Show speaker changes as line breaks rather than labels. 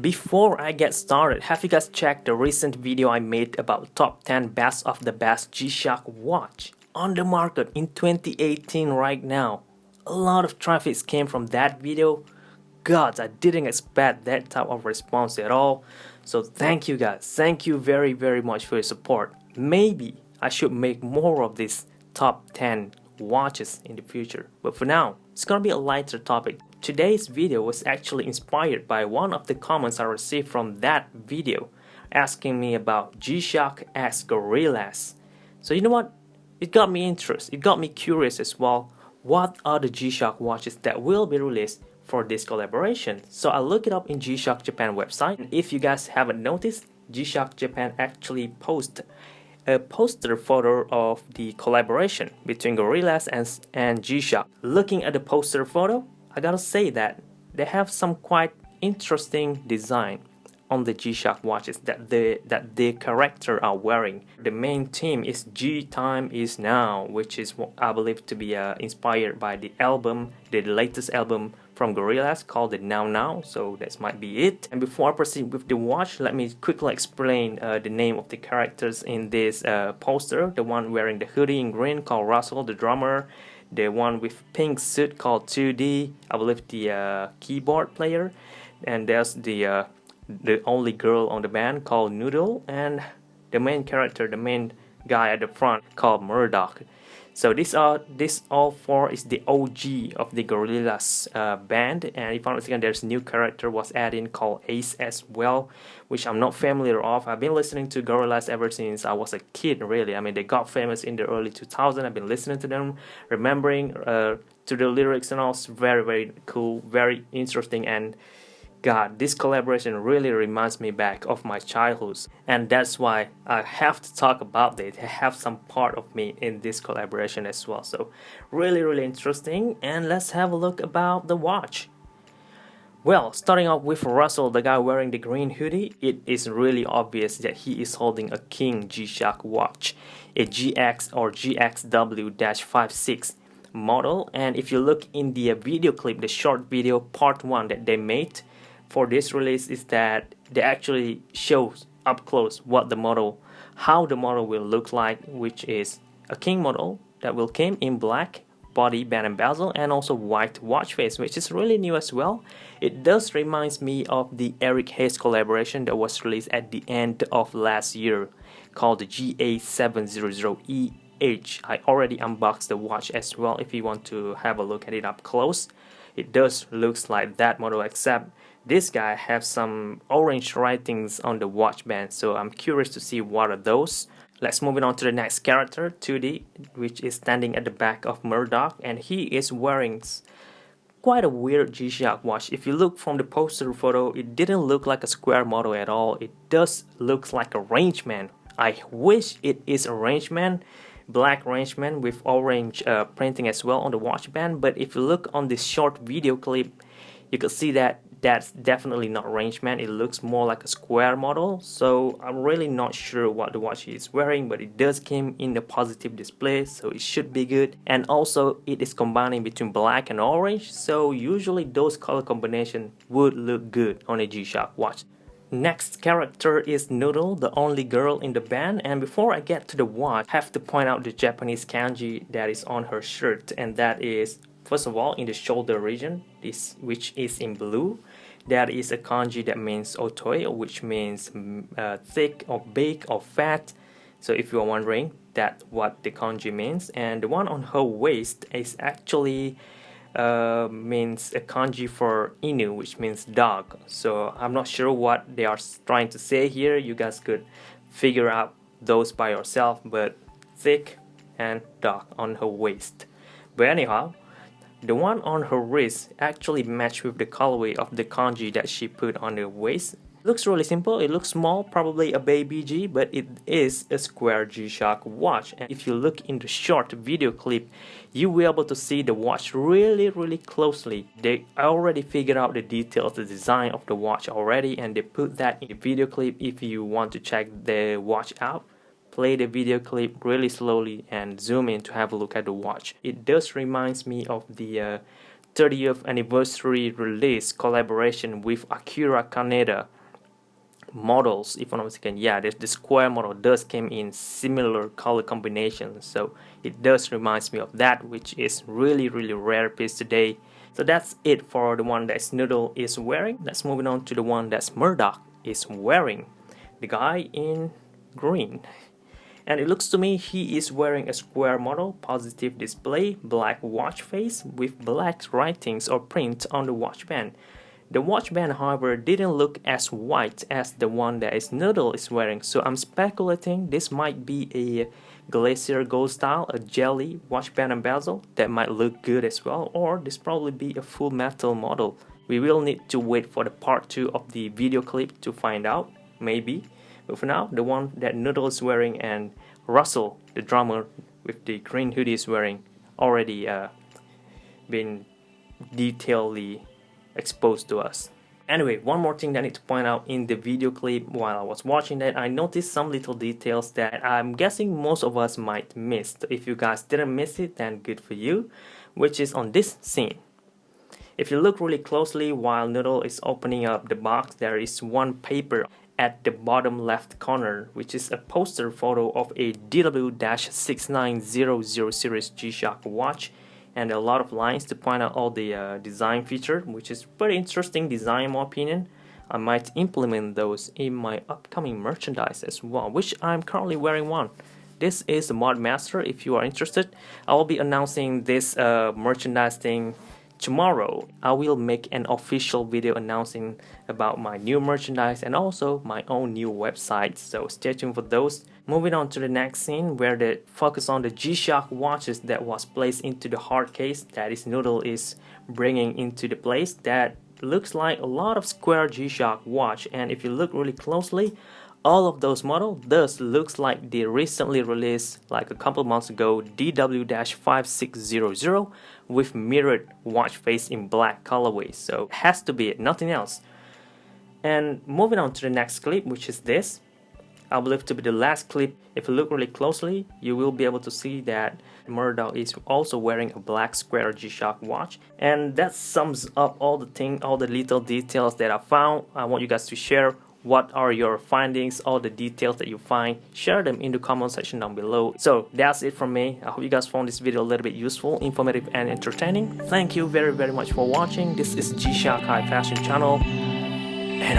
Before I get started, have you guys checked the recent video I made about top 10 best of the best G-Shock watch on the market in 2018 right now? A lot of traffic came from that video. God, I didn't expect that type of response at all. So thank you guys. Thank you very much for your support. Maybe I should make more of these top 10 watches in the future. But for now, it's gonna be a lighter topic. Today's video was actually inspired by one of the comments I received from that video asking me about G-Shock X Gorillaz. So you know what? It got me interested. It got me curious as well. What are the G-Shock watches that will be released for this collaboration? So I looked it up in G-Shock Japan website. And if you guys haven't noticed, G-Shock Japan actually posted a poster photo of the collaboration between Gorillaz and G-Shock. Looking at the poster photo, I gotta say that they have some quite interesting design on the G-Shock watches that the character are wearing. The main theme is G Time Is Now, which is what I believe to be inspired by the album, the latest album from Gorillaz called the Now Now, so that might be it. And before I proceed with the watch, let me quickly explain the name of the characters in this poster. The one wearing the hoodie in green called Russell, the drummer. The one with pink suit called 2D, I believe the keyboard player. And there's the only girl on the band called Noodle, and the main character, the main guy at the front called Murdoch. So this all four is the OG of the Gorillaz band, and if I'm not mistaken, there's a new character was added called Ace as well, which I'm not familiar of. I've been listening to Gorillaz ever since I was a kid, really. I mean, they got famous in the early 2000s. I've been listening to them, remembering to the lyrics and all. It's very cool, very interesting, and God, this collaboration really reminds me back of my childhood, and that's why I have to talk about it. I have some part of me in this collaboration as well. So really interesting, and let's have a look about the watch. Well, starting off with Russell, the guy wearing the green hoodie, it is really obvious that he is holding a King G-Shock watch, a GX or GXW-56 model. And if you look in the video clip, the short video part 1 that they made for this release, is that they actually shows up close how the model will look like, which is a King model that will come in black body, band and bezel, and also white watch face, which is really new as well. It does reminds me of the Eric Hayes collaboration that was released at the end of last year called the GA700EH. I already unboxed the watch as well if you want to have a look at it up close. It does looks like that model, except this guy has some orange writings on the watch band, so I'm curious to see what are those. Let's move on to the next character, 2D, which is standing at the back of Murdoch, and he is wearing quite a weird G-Shock watch. If you look from the poster photo, it didn't look like a square model at all. It does look like a rangeman. I wish it is a rangeman, black rangeman with orange printing as well on the watch band. But if you look on this short video clip, you can see that that's definitely not rangeman. It looks more like a square model. So I'm really not sure what the watch is wearing, but it does come in the positive display, so it should be good. And also it is combining between black and orange, so usually those color combination would look good on a G-Shock watch. Next character is Noodle, the only girl in the band. And before I get to the watch, I have to point out the Japanese kanji that is on her shirt, and that is, first of all, in the shoulder region, which is in blue, there is a kanji that means otoi, which means thick or big or fat. So if you are wondering that what the kanji means, and the one on her waist is actually means a kanji for inu, which means dog. So I'm not sure what they are trying to say here. You guys could figure out those by yourself, but thick and dog on her waist. But anyhow, the one on her wrist actually matched with the colorway of the kanji that she put on her waist. Looks really simple. It looks small, probably a baby G, but it is a square G-Shock watch. And if you look in the short video clip, you will be able to see the watch really closely. They already figured out the details, the design of the watch already, and they put that in the video clip. If you want to check the watch out, play the video clip really slowly and zoom in to have a look at the watch. It does reminds me of the 30th anniversary release collaboration with Akira Kaneda models, if I'm not mistaken. Yeah, the square model does came in similar color combinations, so it does reminds me of that, which is really rare piece today. So that's it for the one that Noodle is wearing. Let's move on to the one that Murdoch is wearing, the guy in green. And it looks to me he is wearing a square model, positive display, black watch face with black writings or print on the watch band. The watch band, however, didn't look as white as the one that Noodle is wearing, so I'm speculating this might be a glacier gold style, a jelly watch band and bezel that might look good as well, or this probably be a full metal model. We will need to wait for the part 2 of the video clip to find out, maybe. But for now, the one that Noodle is wearing and Russell, the drummer with the green hoodie, is wearing already been detailedly exposed to us. Anyway, one more thing that I need to point out in the video clip while I was watching that, I noticed some little details that I'm guessing most of us might miss. If you guys didn't miss it, then good for you, which is on this scene. If you look really closely while Noodle is opening up the box, there is one paper at the bottom left corner, which is a poster photo of a DW-6900 series G-Shock watch, and a lot of lines to point out all the design feature, which is pretty interesting design in my opinion. I might implement those in my upcoming merchandise as well, which I'm currently wearing one. This is the Mod Master. If you are interested, I will be announcing this merchandise thing tomorrow. I will make an official video announcing about my new merchandise and also my own new website, so stay tuned for those. Moving on to the next scene where they focus on the G-Shock watches that was placed into the hard case that Noodle is bringing into the place. That looks like a lot of square G-Shock watch, and if you look really closely, all of those models does looks like the recently released, like a couple months ago, DW-5600 with mirrored watch face in black colorway. So it has to be it, nothing else. And moving on to the next clip, which is this, I believe to be the last clip. If you look really closely, you will be able to see that Murdoch is also wearing a black square G-Shock watch, and that sums up all the little details that I found. I want you guys to share what are your findings, all the details that you find. Share them in the comment section down below. So that's it from me. I hope you guys found this video a little bit useful, informative, and entertaining. Thank you very much for watching. This is G-Shock High Fashion channel, and